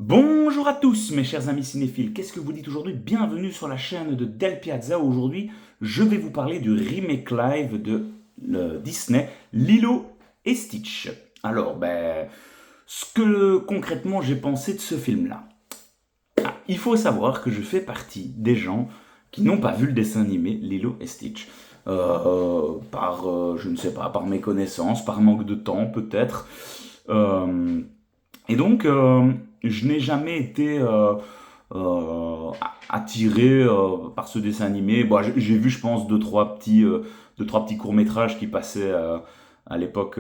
Bonjour à tous mes chers amis cinéphiles, qu'est-ce que vous dites aujourd'hui? Bienvenue sur la chaîne de Del Piazza. Aujourd'hui, je vais vous parler du remake live de Disney, Lilo et Stitch. Alors, ce que concrètement j'ai pensé de ce film-là. Il faut savoir que je fais partie des gens qui n'ont pas vu le dessin animé Lilo et Stitch. Je ne sais pas, par méconnaissance, par manque de temps peut-être. Euh, et donc, je n'ai jamais été attiré par ce dessin animé. Bon, j'ai vu, je pense, deux, trois petits courts-métrages qui passaient à l'époque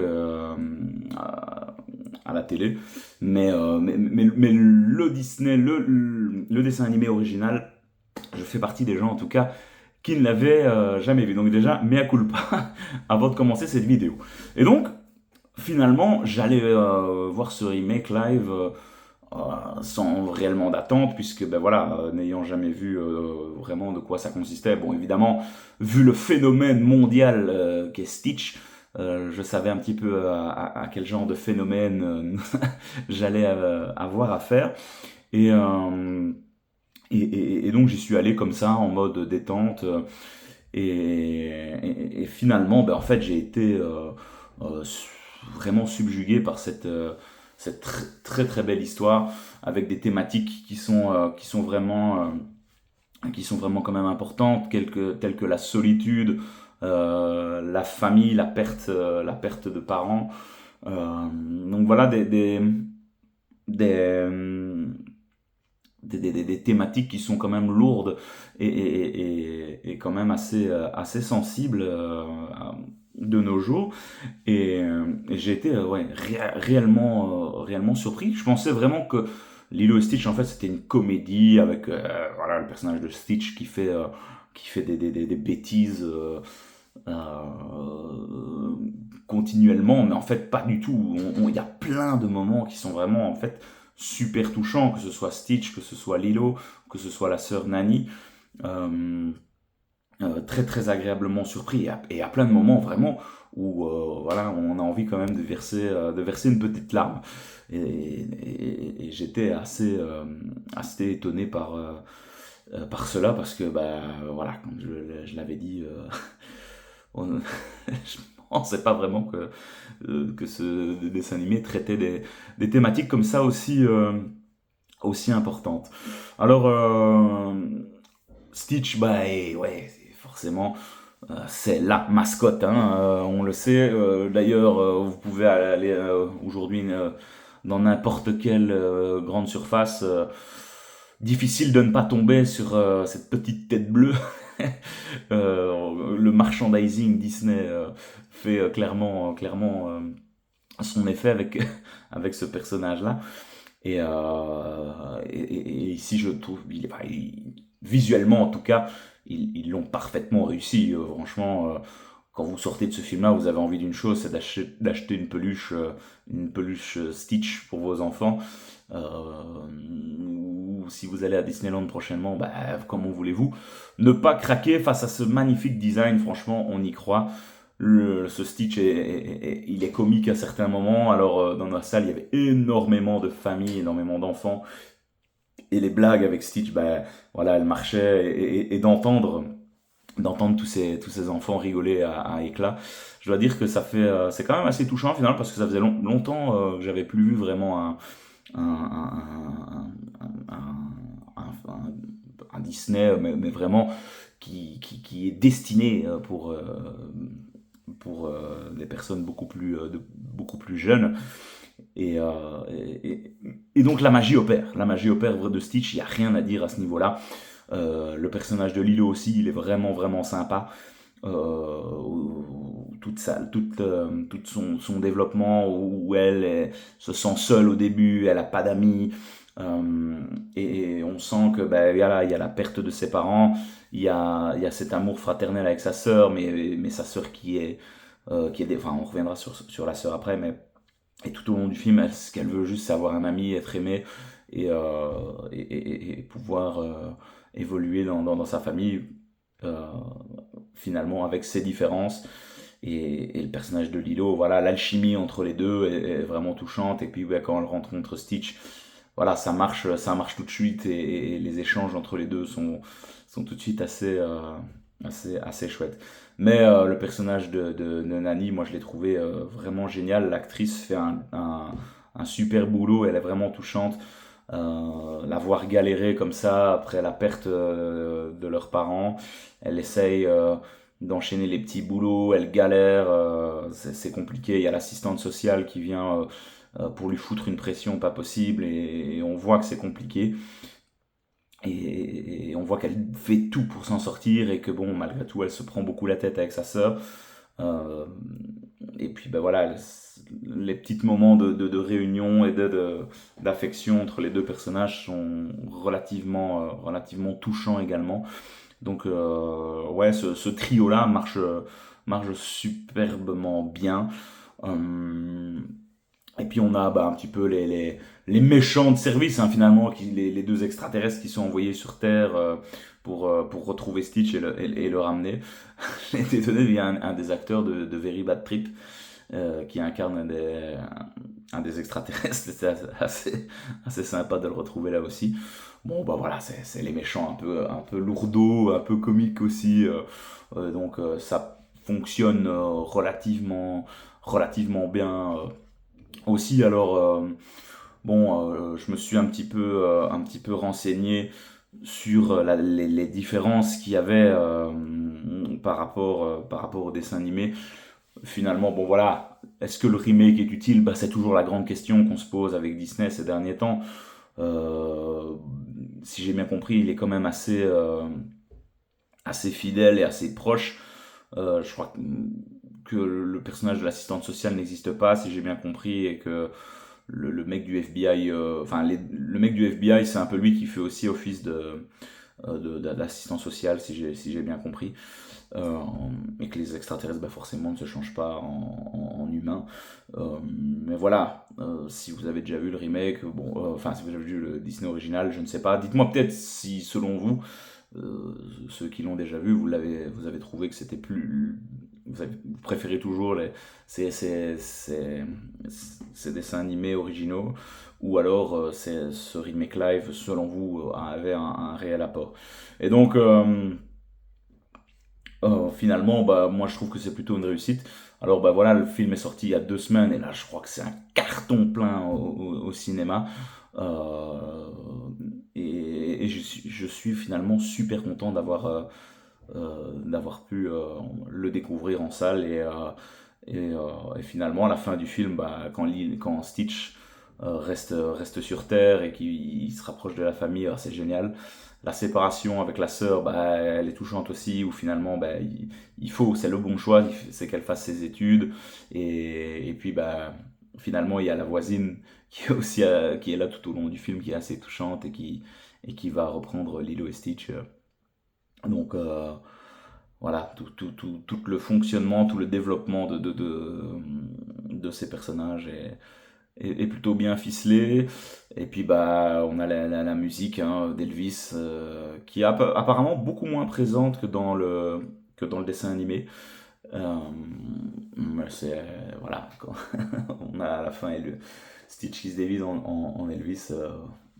à la télé. Mais le Disney, le dessin animé original, je fais partie des gens, en tout cas, qui ne l'avaient jamais vu. Donc déjà, mea culpa, avant de commencer cette vidéo. Et donc, finalement, j'allais voir ce remake live sans réellement d'attente, puisque ben voilà, n'ayant jamais vu vraiment de quoi ça consistait. Bon, évidemment, vu le phénomène mondial qu'est Stitch, je savais un petit peu à quel genre de phénomène j'allais avoir affaire. Et, euh, et donc j'y suis allé comme ça, en mode détente. Et finalement, ben, en fait, j'ai été euh, vraiment subjugué par cette très belle histoire avec des thématiques qui sont vraiment quand même importantes, telles que la solitude, la famille, la perte de parents. Donc voilà des, des thématiques qui sont quand même lourdes et quand même assez sensibles de nos jours. Et j'ai été réellement surpris. Je pensais vraiment que Lilo et Stitch, en fait, c'était une comédie avec voilà, le personnage de Stitch qui fait des bêtises continuellement, mais en fait, pas du tout. Il y a plein de moments qui sont vraiment, en fait, super touchants, que ce soit Stitch, que ce soit Lilo, que ce soit la sœur Nani. Euh, très agréablement surpris et à plein de moments vraiment où voilà, on a envie quand même de verser une petite larme. Et j'étais assez étonné par cela parce que bah, voilà, comme je l'avais dit, on- je pensais pas vraiment que ce dessin animé traitait des thématiques comme ça aussi importantes. Alors, Stitch, ouais, forcément, c'est la mascotte, hein, on le sait. D'ailleurs, vous pouvez aller aujourd'hui dans n'importe quelle grande surface. Difficile de ne pas tomber sur cette petite tête bleue. Le merchandising Disney fait clairement son effet avec, avec ce personnage-là. Et ici, je trouve, visuellement en tout cas, ils l'ont parfaitement réussi. Franchement, quand vous sortez de ce film-là, vous avez envie d'une chose, c'est d'acheter une peluche Stitch pour vos enfants. Ou si vous allez à Disneyland prochainement, bah, comment voulez-vous ne pas craquer face à ce magnifique design? Franchement, on y croit. Ce Stitch, il est comique à certains moments. Alors, dans la salle, il y avait énormément de familles, énormément d'enfants. Et les blagues avec Stitch, bah, voilà, elles marchaient. Et d'entendre tous ces enfants rigoler à éclat. Je dois dire que c'est quand même assez touchant, finalement, parce que ça faisait longtemps que j'avais plus vu vraiment un Disney, mais vraiment qui est destiné pour des personnes beaucoup plus jeunes. Et, euh, et, et- et donc la magie opère. La magie opère de Stitch, il n'y a rien à dire à ce niveau-là. Le personnage de Lilo aussi, il est vraiment sympa. Tout son développement où se sent seule au début, elle a pas d'amis, et on sent que ben, il y a la perte de ses parents, il y a cet amour fraternel avec sa sœur, mais sa sœur enfin on reviendra sur la sœur après, mais et tout au long du film, ce qu'elle veut juste, c'est avoir un ami, être aimée et pouvoir évoluer dans sa famille, euh, finalement, avec ses différences. Et le personnage de Lilo, voilà, l'alchimie entre les deux est vraiment touchante. Et puis, ouais, quand elle rencontre Stitch, voilà, ça marche tout de suite et les échanges entre les deux sont tout de suite assez chouettes. Mais le personnage de Nani, moi je l'ai trouvé vraiment génial. L'actrice fait un super boulot, elle est vraiment touchante. La voir galérer comme ça après la perte de leurs parents, elle essaye d'enchaîner les petits boulots, elle galère, c'est compliqué. Il y a l'assistante sociale qui vient pour lui foutre une pression pas possible et on voit que c'est compliqué. Et on voit qu'elle fait tout pour s'en sortir et que bon, malgré tout, elle se prend beaucoup la tête avec sa sœur. Euh, et puis ben voilà, les petits moments de réunion et d'affection entre les deux personnages sont relativement touchants également. Donc ouais, ce trio-là marche superbement bien. Euh, et puis on a un petit peu les méchants de service, hein, finalement, les deux extraterrestres qui sont envoyés sur Terre pour retrouver Stitch et le ramener. J'ai été étonné, il y a un des acteurs de Very Bad Trip qui incarne un des extraterrestres. C'était assez sympa de le retrouver là aussi. Bon, bah voilà, c'est les méchants un peu lourdeaux, un peu comiques aussi. Donc ça fonctionne relativement bien aussi. Alors, bon, je me suis un petit peu renseigné sur les différences qu'il y avait par rapport au dessin animé. Finalement, bon voilà, est-ce que le remake est utile? Bah, c'est toujours la grande question qu'on se pose avec Disney ces derniers temps. Euh, Si j'ai bien compris, il est quand même assez fidèle et assez proche. Je crois que le personnage de l'assistante sociale n'existe pas, si j'ai bien compris, et que le mec du FBI, enfin le mec du FBI, c'est un peu lui qui fait aussi office d'assistant social, si j'ai bien compris. Et que les extraterrestres, bah, forcément, ne se changent pas en humains. Mais voilà, si vous avez déjà vu le remake, bon, enfin, si vous avez vu le Disney original, je ne sais pas. Dites-moi peut-être si, selon vous, ceux qui l'ont déjà vu, vous avez trouvé que c'était plus. Vous préférez toujours ces dessins animés originaux, ou alors ce remake live, selon vous, avait un réel apport. Et donc, finalement, bah, moi je trouve que c'est plutôt une réussite. Alors bah voilà, le film est sorti il y a 2 semaines et là je crois que c'est un carton plein au cinéma. Euh, et je suis finalement super content d'avoir pu le découvrir en salle et finalement à la fin du film, bah, quand Stitch reste sur Terre et qu'il se rapproche de la famille, c'est génial. La séparation avec la sœur, bah, elle est touchante aussi, où finalement, bah, c'est le bon choix, c'est qu'elle fasse ses études. Et puis, bah, finalement, il y a la voisine qui est aussi qui est là tout au long du film, qui est assez touchante et qui va reprendre Lilo et Stitch. Donc, voilà, tout le fonctionnement, tout le développement de ces personnages est plutôt bien ficelé. Et puis bah on a la musique hein, d'Elvis qui est apparemment beaucoup moins présente que dans le dessin animé. Mais c'est voilà, quand on a à la fin Stitch qui se dévise en Elvis,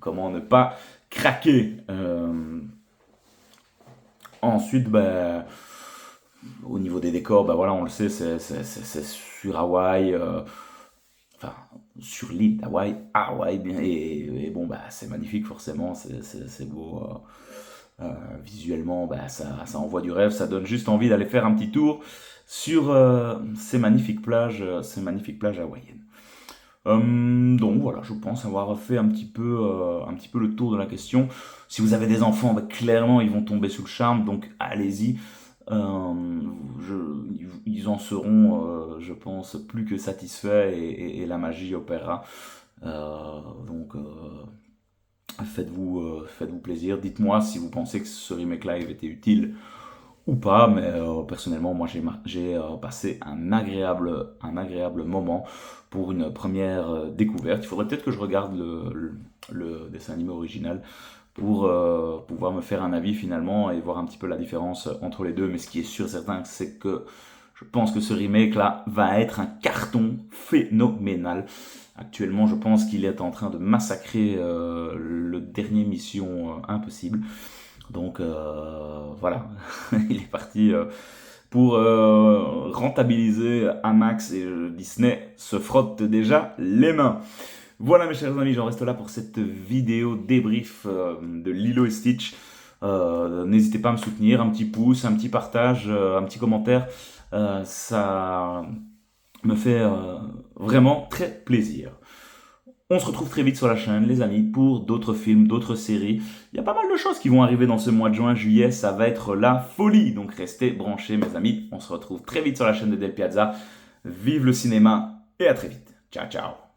comment ne pas craquer. Ensuite, bah, au niveau des décors, bah voilà, on le sait, c'est sur Hawaï. Enfin, sur l'île d'Hawaï, Hawaï, bien, et bon, bah, c'est magnifique, forcément, c'est beau. Visuellement, bah, ça envoie du rêve, ça donne juste envie d'aller faire un petit tour sur ces magnifiques plages hawaïennes. Donc voilà, je pense avoir fait un petit peu le tour de la question. Si vous avez des enfants, bah, clairement, ils vont tomber sous le charme, donc allez-y. Ils en seront, je pense, plus que satisfaits et la magie opérera. Donc, faites-vous plaisir. Dites-moi si vous pensez que ce remake live était utile ou pas, mais personnellement, moi j'ai passé un agréable moment pour une première découverte. Il faudrait peut-être que je regarde le dessin animé original pour pouvoir me faire un avis finalement et voir un petit peu la différence entre les deux. Mais ce qui est sûr et certain, c'est que je pense que ce remake là va être un carton phénoménal. Actuellement, je pense qu'il est en train de massacrer le dernier Mission Impossible. Donc voilà, il est parti pour rentabiliser un max et Disney se frotte déjà les mains. Voilà mes chers amis, j'en reste là pour cette vidéo débrief de Lilo et Stitch. N'hésitez pas à me soutenir, un petit pouce, un petit partage, un petit commentaire. Ça me fait vraiment très plaisir. On se retrouve très vite sur la chaîne, les amis, pour d'autres films, d'autres séries. Il y a pas mal de choses qui vont arriver dans ce mois de juin, juillet, ça va être la folie. Donc restez branchés, mes amis. On se retrouve très vite sur la chaîne de Del Piazza. Vive le cinéma et à très vite. Ciao, ciao.